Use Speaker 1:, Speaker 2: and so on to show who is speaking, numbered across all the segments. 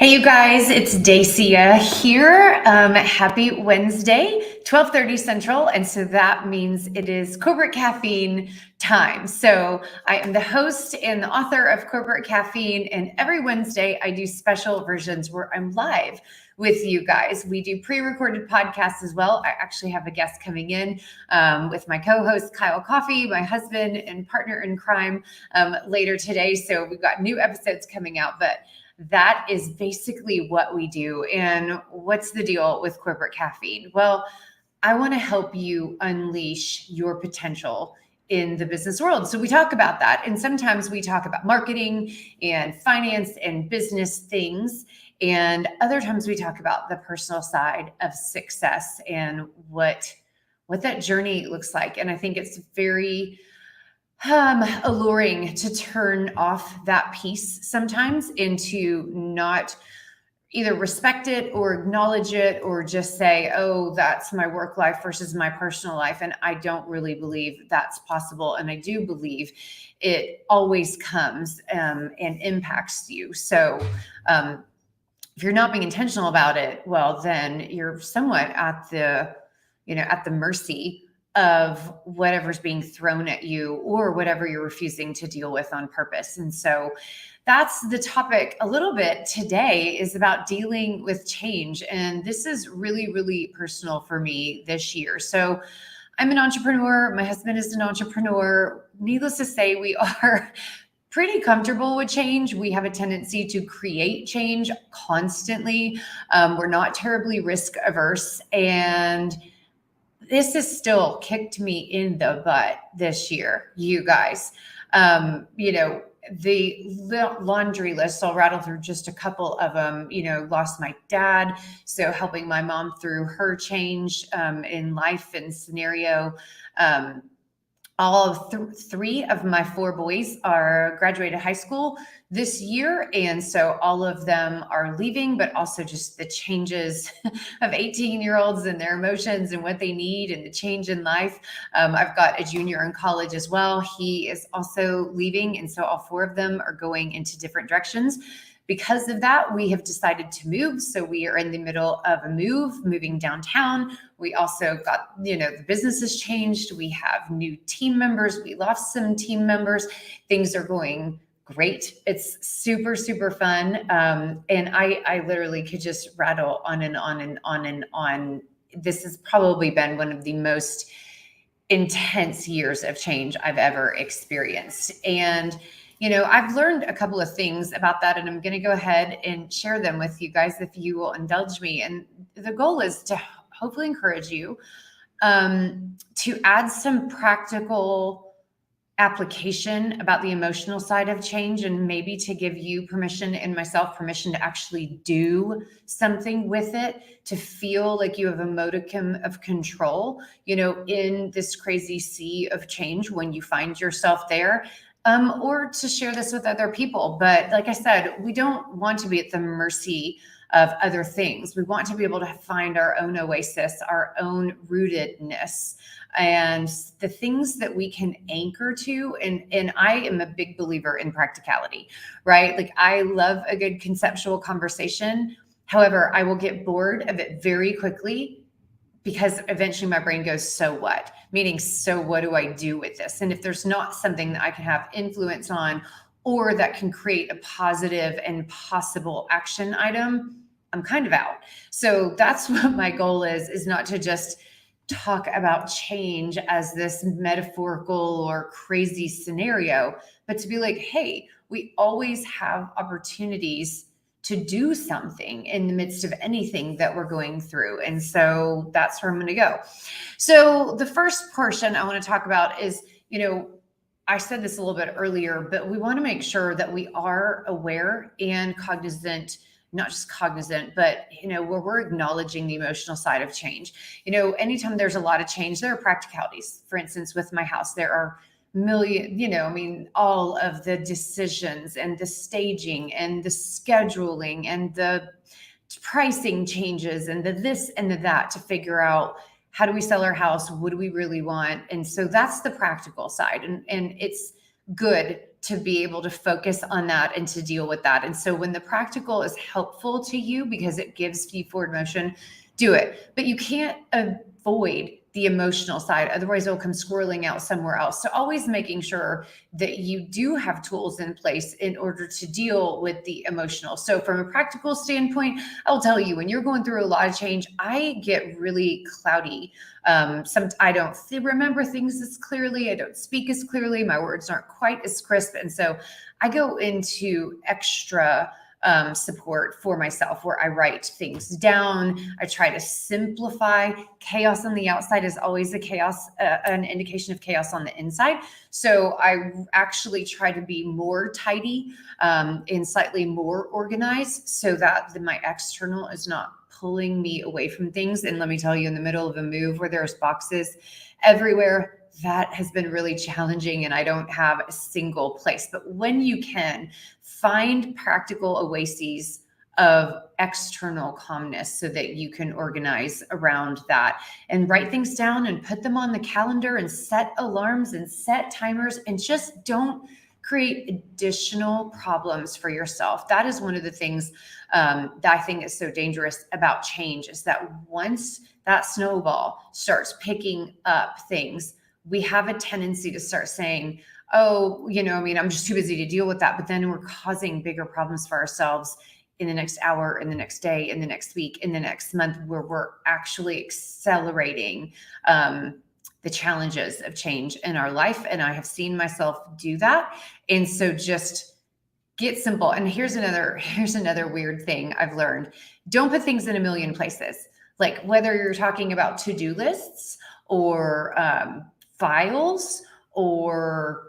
Speaker 1: Hey, you guys, it's Dacia here. Happy Wednesday, 12:30 Central. And so that means it is Corporate Caffeine time. So I am the host and the author of Corporate Caffeine. And every Wednesday, I do special versions where I'm live with you guys. We do pre-recorded podcasts as well. I actually have a guest coming in with my co-host, Kyle Coffey, my husband and partner in crime later today. So we've got new episodes coming out, but that is basically what we do. And what's the deal with Corporate Caffeine? Well, I want to help you unleash your potential in the business world. So we talk about that. And sometimes we talk about marketing and finance and business things. And other times we talk about the personal side of success and what that journey looks like. And I think it's very alluring to turn off that piece sometimes into not either respect it or acknowledge it or just say, oh, that's my work life versus my personal life. And I don't really believe that's possible. And I do believe it always comes and impacts you. So if you're not being intentional about it, well, then you're somewhat at the mercy of whatever's being thrown at you or whatever you're refusing to deal with on purpose. And so that's the topic a little bit today, is about dealing with change. And this is really, really personal for me this year. So I'm an entrepreneur. My husband is an entrepreneur. Needless to say, we are pretty comfortable with change. We have a tendency to create change constantly. We're not terribly risk averse. And this has still kicked me in the butt this year, you guys. The laundry list, I'll rattle through just a couple of them. Lost my dad. So helping my mom through her change in life and scenario. All of three of my four boys are graduated high school this year. And so all of them are leaving, but also just the changes of 18-year-olds and their emotions and what they need and the change in life. I've got a junior in college as well. He is also leaving. And so all four of them are going into different directions. Because of that, we have decided to move. So we are in the middle of a moving downtown. We also got, the business has changed. We have new team members. We lost some team members. Things are going great. It's super, super fun. And I literally could just rattle on and on and on and on. This has probably been one of the most intense years of change I've ever experienced. And I've learned a couple of things about that, and I'm going to go ahead and share them with you guys if you will indulge me. And the goal is to hopefully encourage you to add some practical application about the emotional side of change, and maybe to give you permission and myself permission to actually do something with it, to feel like you have a modicum of control, in this crazy sea of change when you find yourself there. Or to share this with other people. But like I said, we don't want to be at the mercy of other things. We want to be able to find our own oasis, our own rootedness, and the things that we can anchor to. And I am a big believer in practicality, right? Like, I love a good conceptual conversation. However, I will get bored of it very quickly, because eventually my brain goes, so what? Meaning, so what do I do with this? And if there's not something that I can have influence on, or that can create a positive and possible action item, I'm kind of out. So that's what my goal is not to just talk about change as this metaphorical or crazy scenario, but to be like, hey, we always have opportunities to do something in the midst of anything that we're going through. And so that's where I'm going to go. So the first portion I want to talk about is, I said this a little bit earlier, but we want to make sure that we are aware and cognizant, not just cognizant, but, where we're acknowledging the emotional side of change. Anytime there's a lot of change, there are practicalities. For instance, with my house, there are all of the decisions and the staging and the scheduling and the pricing changes and the this and the that to figure out, how do we sell our house? What do we really want? And so that's the practical side. And it's good to be able to focus on that and to deal with that. And so when the practical is helpful to you because it gives you forward motion, do it. But you can't avoid the emotional side. Otherwise, it'll come swirling out somewhere else. So always making sure that you do have tools in place in order to deal with the emotional. So from a practical standpoint, I'll tell you, when you're going through a lot of change, I get really cloudy. I don't remember things as clearly. I don't speak as clearly. My words aren't quite as crisp. And so I go into extra support for myself where I write things down. I try to simplify. Chaos on the outside is always an indication of chaos on the inside. So I actually try to be more tidy and slightly more organized so that my external is not pulling me away from things. And let me tell you, in the middle of a move where there's boxes everywhere, that has been really challenging and I don't have a single place. But when you can, find practical oases of external calmness so that you can organize around that and write things down and put them on the calendar and set alarms and set timers and just don't create additional problems for yourself. That is one of the things that I think is so dangerous about change, is that once that snowball starts picking up things, we have a tendency to start saying, oh, I'm just too busy to deal with that. But then we're causing bigger problems for ourselves in the next hour, in the next day, in the next week, in the next month, where we're actually accelerating the challenges of change in our life. And I have seen myself do that. And so just get simple. And here's another weird thing I've learned. Don't put things in a million places. Like whether you're talking about to-do lists or files or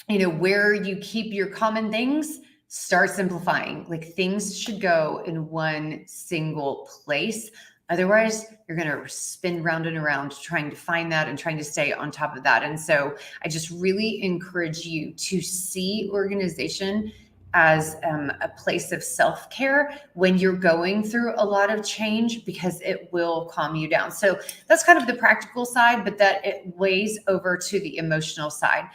Speaker 1: where you keep your common things, start simplifying. Like things should go in one single place. Otherwise, you're going to spin round and around trying to find that and trying to stay on top of that. And so I just really encourage you to see organization as a place of self-care when you're going through a lot of change, because it will calm you down. So that's kind of the practical side, but that it weighs over to the emotional side.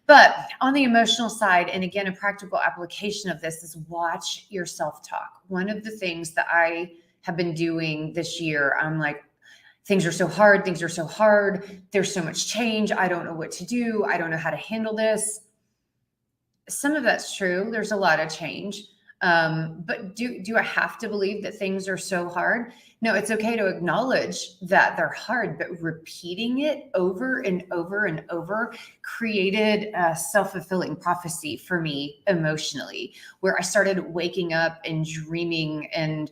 Speaker 1: But on the emotional side, and again, a practical application of this is watch your self-talk. One of the things that I have been doing this year, I'm like, things are so hard. There's so much change. I don't know what to do. I don't know how to handle this. Some of that's true. There's a lot of change. But do I have to believe that things are so hard? No, it's okay to acknowledge that they're hard, but repeating it over and over and over created a self-fulfilling prophecy for me emotionally, where I started waking up and dreaming and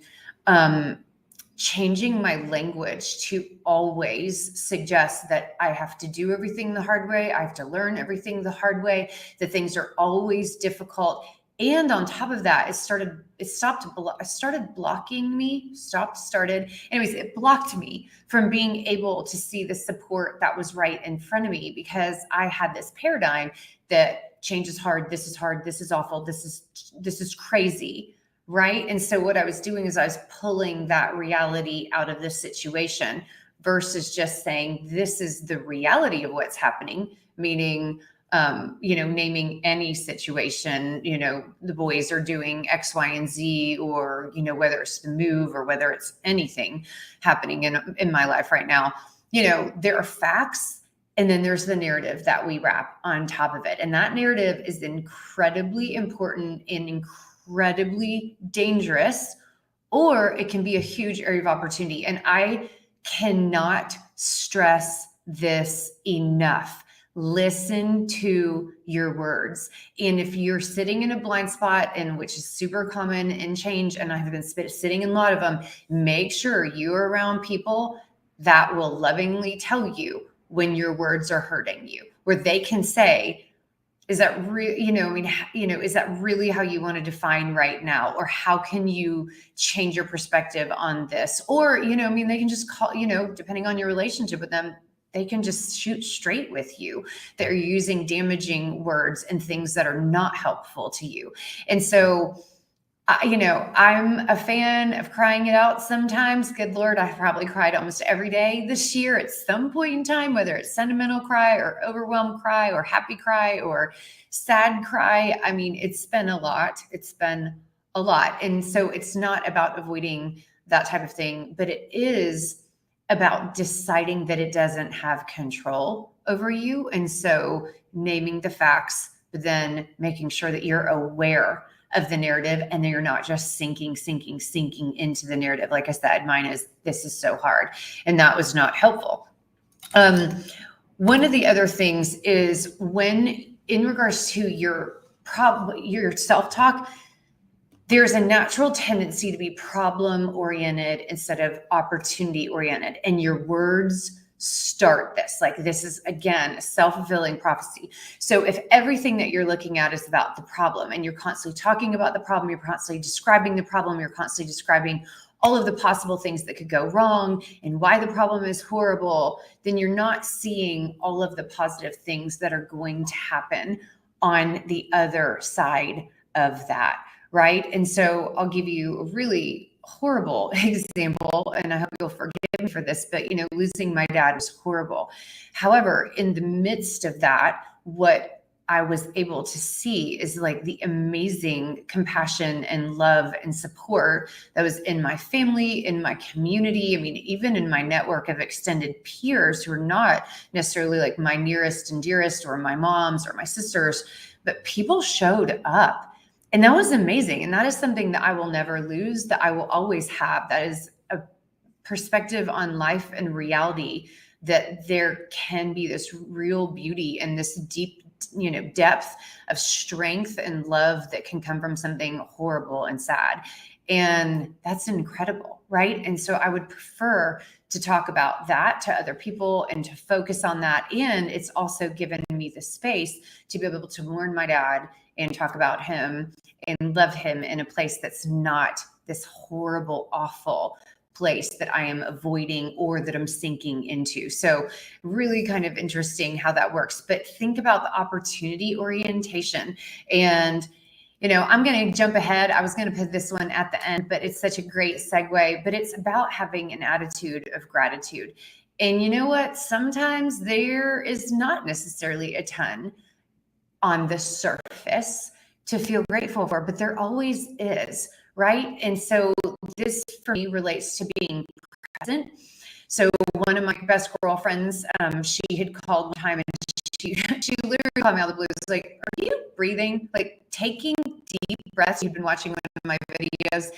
Speaker 1: changing my language to always suggest that I have to do everything the hard way. I have to learn everything the hard way, that things are always difficult. And on top of that, it blocked me from being able to see the support that was right in front of me, because I had this paradigm that change is hard. This is hard. This is awful. This is crazy. Right. And so what I was doing is I was pulling that reality out of the situation versus just saying, this is the reality of what's happening, meaning, naming any situation, the boys are doing X, Y, and Z, or, whether it's the move or whether it's anything happening in my life right now, there are facts. And then there's the narrative that we wrap on top of it. And that narrative is incredibly important and incredibly dangerous, or it can be a huge area of opportunity. And I cannot stress this enough. Listen to your words. And if you're sitting in a blind spot, and which is super common in change, and I have been sitting in a lot of them, make sure you're around people that will lovingly tell you when your words are hurting you, where they can say, is that is that really how you want to define right now? Or how can you change your perspective on this? Or, they can just call, depending on your relationship with them, they can just shoot straight with you. They're using damaging words and things that are not helpful to you. And so I'm a fan of crying it out sometimes. Good Lord, I've probably cried almost every day this year at some point in time, whether it's sentimental cry or overwhelmed cry or happy cry or sad cry. I mean, it's been a lot. It's been a lot. And so it's not about avoiding that type of thing, but it is about deciding that it doesn't have control over you. And so naming the facts, but then making sure that you're aware of the narrative and then you're not just sinking into the narrative. Like I said, mine is, this is so hard, and that was not helpful. One of the other things is when, in regards to your self-talk, there's a natural tendency to be problem oriented instead of opportunity oriented, and your words start this. Like, this is, again, a self-fulfilling prophecy. So if everything that you're looking at is about the problem and you're constantly talking about the problem, you're constantly describing the problem, you're constantly describing all of the possible things that could go wrong and why the problem is horrible, then you're not seeing all of the positive things that are going to happen on the other side of that, right? And so I'll give you a really horrible example, and I hope you'll forgive me for this, but losing my dad was horrible. However, in the midst of that, what I was able to see is like the amazing compassion and love and support that was in my family, in my community. I mean, even in my network of extended peers who are not necessarily like my nearest and dearest or my moms or my sisters, but people showed up. And that was amazing. And that is something that I will never lose, that I will always have. That is a perspective on life and reality, that there can be this real beauty and this deep, depth of strength and love that can come from something horrible and sad. And that's incredible, right? And so I would prefer to talk about that to other people and to focus on that. And it's also given me the space to be able to mourn my dad and talk about him and love him in a place that's not this horrible, awful place that I am avoiding or that I'm sinking into. So really kind of interesting how that works. But think about the opportunity orientation. And I'm going to jump ahead. I was going to put this one at the end, but it's such a great segue. But it's about having an attitude of gratitude. And you know what? Sometimes there is not necessarily a ton on the surface to feel grateful for, but there always is, right? And so this for me relates to being present. So one of my best girlfriends, she had called one time and she literally called me out of the blue. It's like, are you breathing? Like taking deep breaths. You've been watching one of my videos.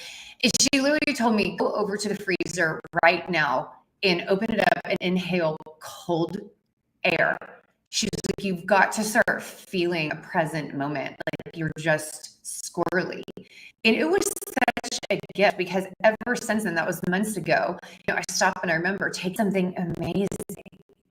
Speaker 1: And she literally told me, go over to the freezer right now and open it up and inhale cold air. She's like, you've got to start feeling a present moment. Like you're just squirrely. And it was such a gift because ever since then, that was months ago, I stopped and I remember take something amazing.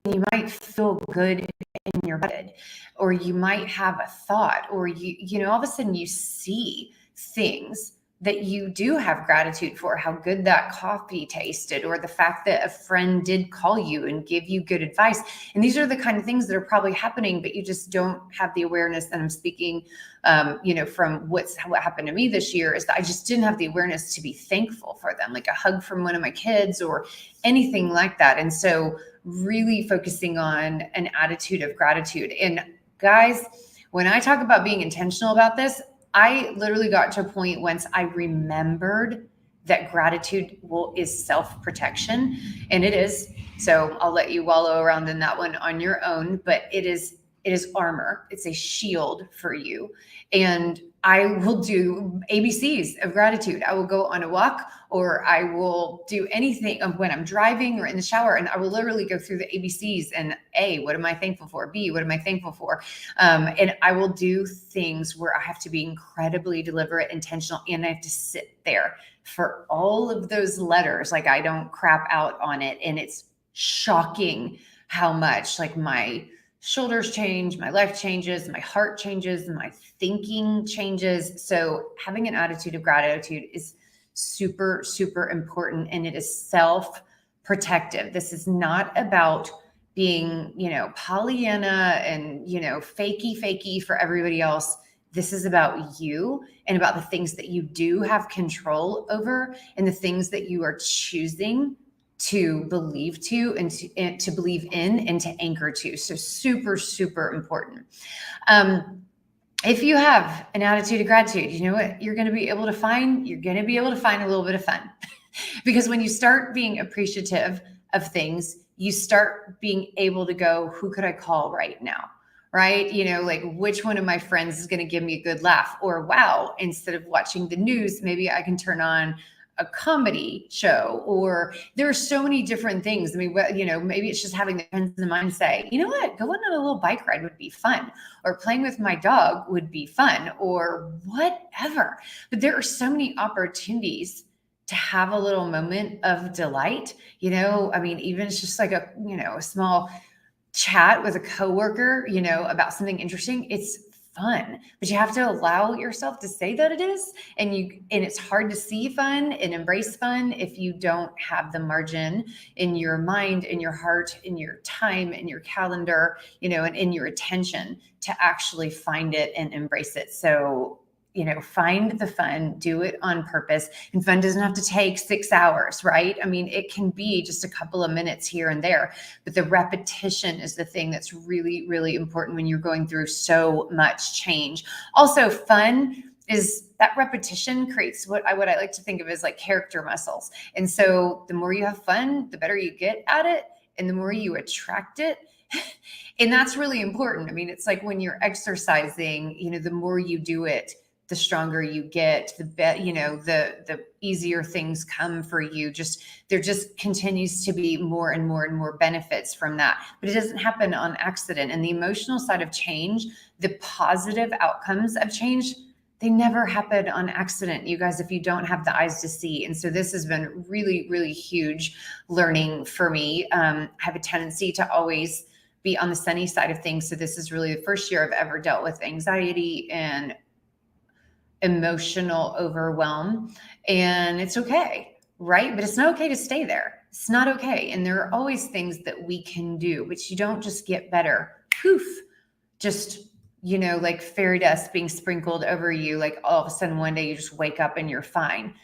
Speaker 1: You might feel good in your bed, or you might have a thought, or all of a sudden you see things that you do have gratitude for, how good that coffee tasted, or the fact that a friend did call you and give you good advice. And these are the kind of things that are probably happening, but you just don't have the awareness. And I'm speaking, from what happened to me this year, is that I just didn't have the awareness to be thankful for them, like a hug from one of my kids or anything like that. And so really focusing on an attitude of gratitude. And guys, when I talk about being intentional about this, I literally got to a point once I remembered that gratitude is self-protection, and it is. So I'll let you wallow around in that one on your own, but it is armor. It's a shield for you. And I will do ABCs of gratitude. I will go on a walk, or I will do anything when I'm driving or in the shower, and I will literally go through the ABCs and A, what am I thankful for? B, what am I thankful for? And I will do things where I have to be incredibly deliberate, intentional, and I have to sit there for all of those letters. Like I don't crap out on it. And it's shocking how much like my shoulders change, my life changes, my heart changes, my thinking changes. So having an attitude of gratitude is super, super important. And it is self-protective. This is not about being, Pollyanna and, fakey for everybody else. This is about you and about the things that you do have control over and the things that you are choosing to believe to and to believe in and to anchor to. So super, super important. If you have an attitude of gratitude, you know what you're going to be able to find? You're going to be able to find a little bit of fun. Because when you start being appreciative of things, you start being able to go, who could I call right now? Right? Like which one of my friends is going to give me a good laugh? Or wow, instead of watching the news, maybe I can turn on a comedy show. Or there are so many different things. I mean, maybe it's just having the friends in the mind say, you know what, going on a little bike ride would be fun, or playing with my dog would be fun, or whatever. But there are so many opportunities to have a little moment of delight. I mean, even it's just like a small chat with a coworker, about something interesting. It's fun, but you have to allow yourself to say that it is. And it's hard to see fun and embrace fun if you don't have the margin in your mind, in your heart, in your time, in your calendar, and in your attention to actually find it and embrace it. So find the fun, do it on purpose. And fun doesn't have to take 6 hours, right? I mean, it can be just a couple of minutes here and there, but the repetition is the thing that's really, really important when you're going through so much change. Also, fun is that repetition creates what I like to think of as like character muscles. And so the more you have fun, the better you get at it, and the more you attract it. And that's really important. I mean, it's like when you're exercising, the more you do it, the stronger you get, the easier things come for you. There just continues to be more and more and more benefits from that, but it doesn't happen on accident. And the emotional side of change, the positive outcomes of change, they never happen on accident, you guys, if you don't have the eyes to see. And so this has been really, really huge learning for me. I have a tendency to always be on the sunny side of things. So this is really the first year I've ever dealt with anxiety and emotional overwhelm, and it's okay, right? But it's not okay to stay there. It's not okay. And there are always things that we can do, but you don't just get better. Poof, just, like fairy dust being sprinkled over you. Like all of a sudden one day you just wake up and you're fine.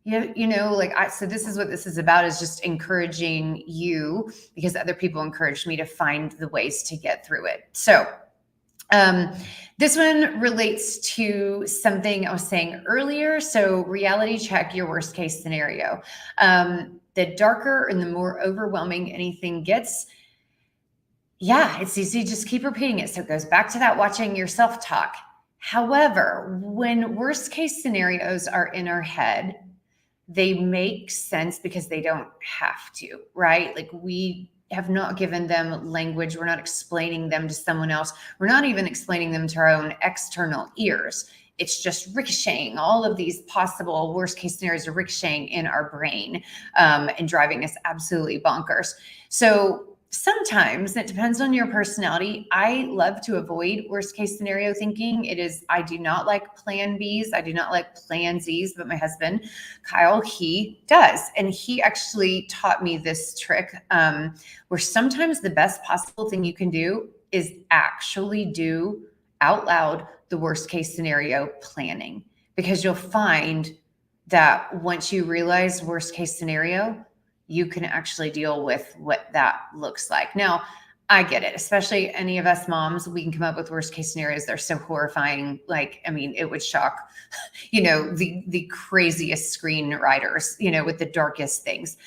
Speaker 1: So this is what this is about, is just encouraging you, because other people encouraged me to find the ways to get through it. So this one relates to something I was saying earlier. So reality check your worst case scenario. The darker and the more overwhelming anything gets, it's easy to just keep repeating it. So it goes back to that watching yourself talk. However, when worst case scenarios are in our head, they make sense because they don't have to, right? Like we have not given them language. We're not explaining them to someone else. We're not even explaining them to our own external ears. It's just ricocheting. All of these possible worst case scenarios are ricocheting in our brain and driving us absolutely bonkers. So sometimes it depends on your personality. I love to avoid worst case scenario thinking. I do not like plan Bs. I do not like plan Zs, but my husband, Kyle, he does. And he actually taught me this trick where sometimes the best possible thing you can do is actually do out loud the worst case scenario planning, because you'll find that once you realize worst case scenario, you can actually deal with what that looks like. Now, I get it, especially any of us moms, we can come up with worst case scenarios. They're so horrifying. Like, I mean, it would shock, the craziest screenwriters, with the darkest things.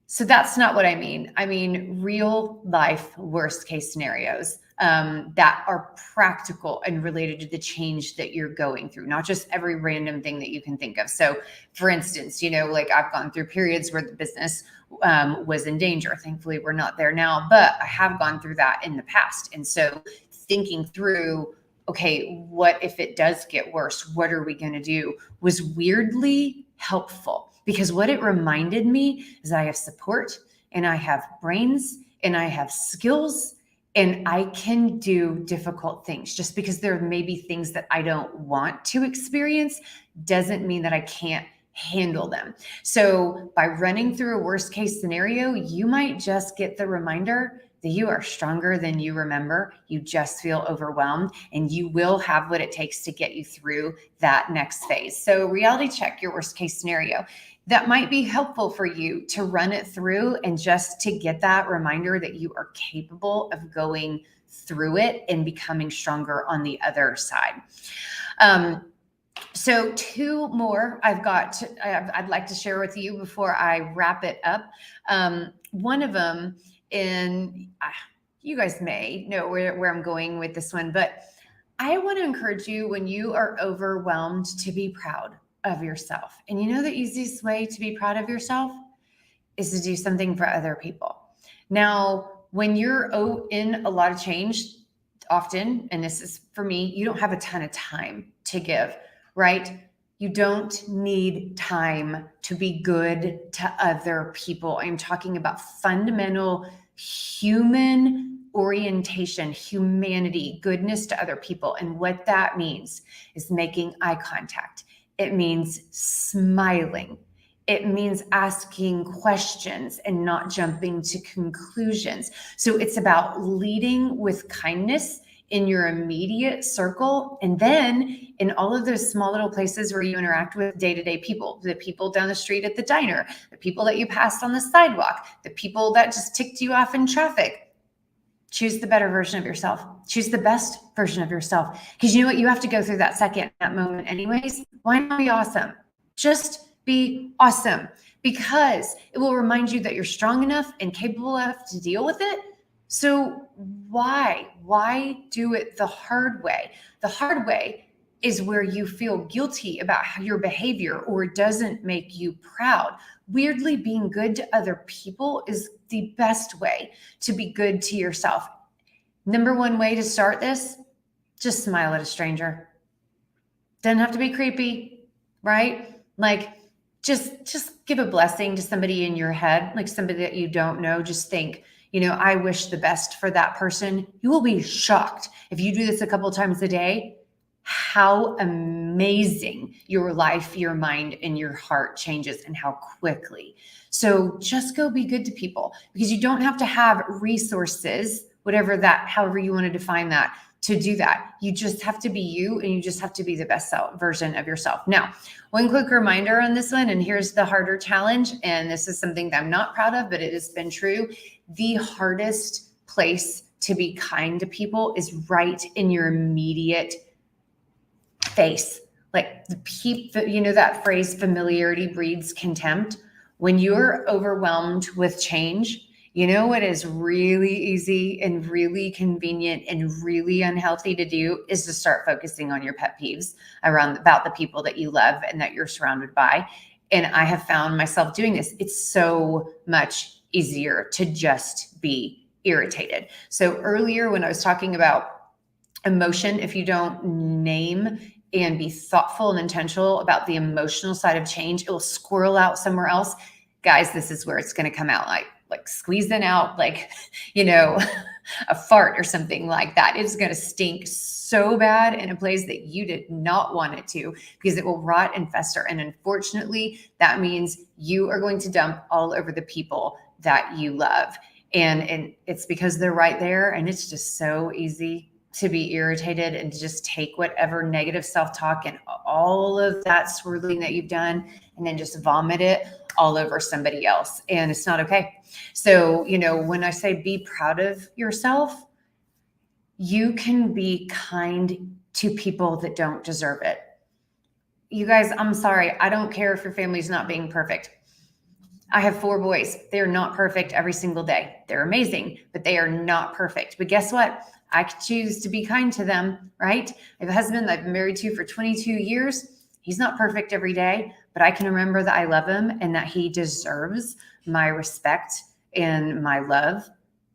Speaker 1: So that's not what I mean. I mean, real life worst case scenarios that are practical and related to the change that you're going through, not just every random thing that you can think of. So for instance, like I've gone through periods where the business was in danger. Thankfully, we're not there now, but I have gone through that in the past. And so thinking through, okay, what if it does get worse? What are we going to do? Was weirdly helpful. Because what it reminded me is I have support, and I have brains, and I have skills, and I can do difficult things. Just because there may be things that I don't want to experience doesn't mean that I can't handle them. So by running through a worst case scenario, you might just get the reminder that you are stronger than you remember. You just feel overwhelmed, and you will have what it takes to get you through that next phase. So reality check your worst case scenario. That might be helpful for you to run it through and just to get that reminder that you are capable of going through it and becoming stronger on the other side. So two more I'd like to share with you before I wrap it up. One of them, you guys may know where I'm going with this one, but I want to encourage you, when you are overwhelmed, to be proud of yourself. And you know, the easiest way to be proud of yourself is to do something for other people. Now, when you're in a lot of change, often, and this is for me, you don't have a ton of time to give, right? You don't need time to be good to other people. I'm talking about fundamental human orientation, humanity, goodness to other people. And what that means is making eye contact. It means smiling. It means asking questions and not jumping to conclusions. So it's about leading with kindness in your immediate circle, and then in all of those small little places where you interact with day-to-day people, the people down the street at the diner, the people that you passed on the sidewalk, the people that just ticked you off in traffic. Choose the better version of yourself. Choose the best version of yourself. Because you know what? You have to go through that moment anyways. Why not be awesome? Just be awesome, because it will remind you that you're strong enough and capable enough to deal with it. So why do it the hard way? The hard way is where you feel guilty about your behavior or it doesn't make you proud. Weirdly, being good to other people is the best way to be good to yourself. Number one way to start this, just smile at a stranger. Doesn't have to be creepy, right? Like just give a blessing to somebody in your head, like somebody that you don't know. Just think, I wish the best for that person. You will be shocked if you do this a couple of times a day, how amazing your life, your mind, and your heart changes, and how quickly. So just go be good to people, because you don't have to have resources, however you want to define that, to do that. You just have to be you, and you just have to be the best version of yourself. Now, one quick reminder on this one, and here's the harder challenge, and this is something that I'm not proud of, but it has been true. The hardest place to be kind to people is right in your immediate face. Like that phrase, familiarity breeds contempt. When you're overwhelmed with change, you know what is really easy and really convenient and really unhealthy to do is to start focusing on your pet peeves about the people that you love and that you're surrounded by. And I have found myself doing this. It's so much easier to just be irritated. So earlier when I was talking about emotion, if you don't name and be thoughtful and intentional about the emotional side of change, it will squirrel out somewhere else. Guys, this is where it's going to come out like squeezing out a fart or something like that. It's going to stink so bad in a place that you did not want it to, because it will rot and fester. And unfortunately, that means you are going to dump all over the people that you love. And it's because they're right there. And it's just so easy to be irritated and to just take whatever negative self-talk and all of that swirling that you've done and then just vomit it all over somebody else. And it's not okay. So, when I say be proud of yourself, you can be kind to people that don't deserve it. You guys, I'm sorry. I don't care if your family's not being perfect. I have 4 boys. They're not perfect every single day. They're amazing, but they are not perfect. But guess what? I could choose to be kind to them, right? I have a husband that I've been married to for 22 years. He's not perfect every day, but I can remember that I love him and that he deserves my respect and my love,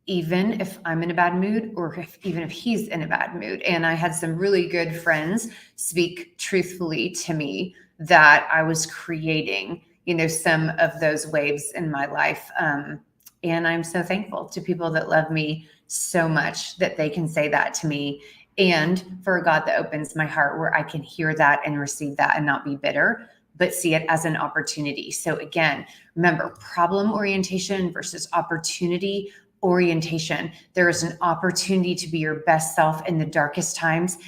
Speaker 1: even if I'm in a bad mood or even if he's in a bad mood. And I had some really good friends speak truthfully to me that I was creating, some of those waves in my life. And I'm so thankful to people that love me so much that they can say that to me, and for a God that opens my heart where I can hear that and receive that and not be bitter, but see it as an opportunity. So again, remember, problem orientation versus opportunity orientation. There is an opportunity to be your best self in the darkest times.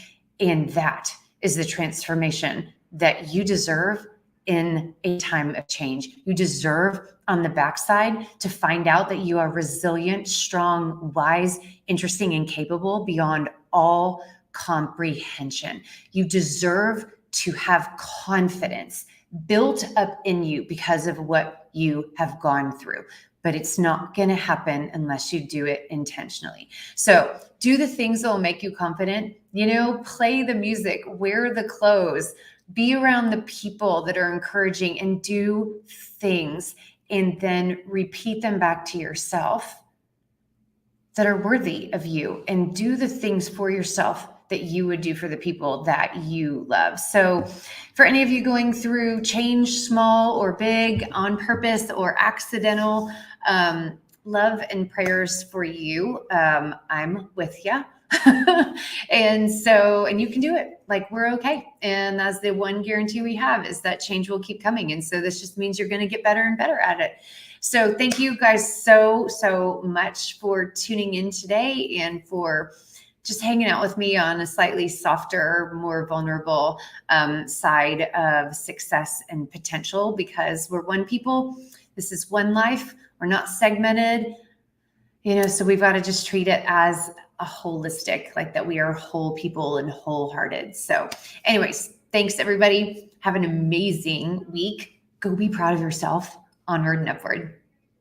Speaker 1: And that is the transformation that you deserve in a time of change. You deserve on the backside to find out that you are resilient, strong, wise, interesting, and capable beyond all comprehension. You deserve to have confidence built up in you because of what you have gone through. But it's not going to happen unless you do it intentionally. So do the things that will make you confident. Play the music, wear the clothes, be around the people that are encouraging, and do things, and then repeat them back to yourself that are worthy of you, and do the things for yourself that you would do for the people that you love. So for any of you going through change, small or big, on purpose or accidental, love and prayers for you. I'm with you. And you can do it. Like, we're okay. And that's the one guarantee we have, is that change will keep coming. And so this just means you're going to get better and better at it. So thank you guys so much for tuning in today, and for just hanging out with me on a slightly softer, more vulnerable side of success and potential, because we're one people. This is one life. We're not segmented, so we've got to just treat it as a holistic, like that we are whole people and wholehearted. So anyways, thanks everybody. Have an amazing week. Go be proud of yourself. Onward and upward.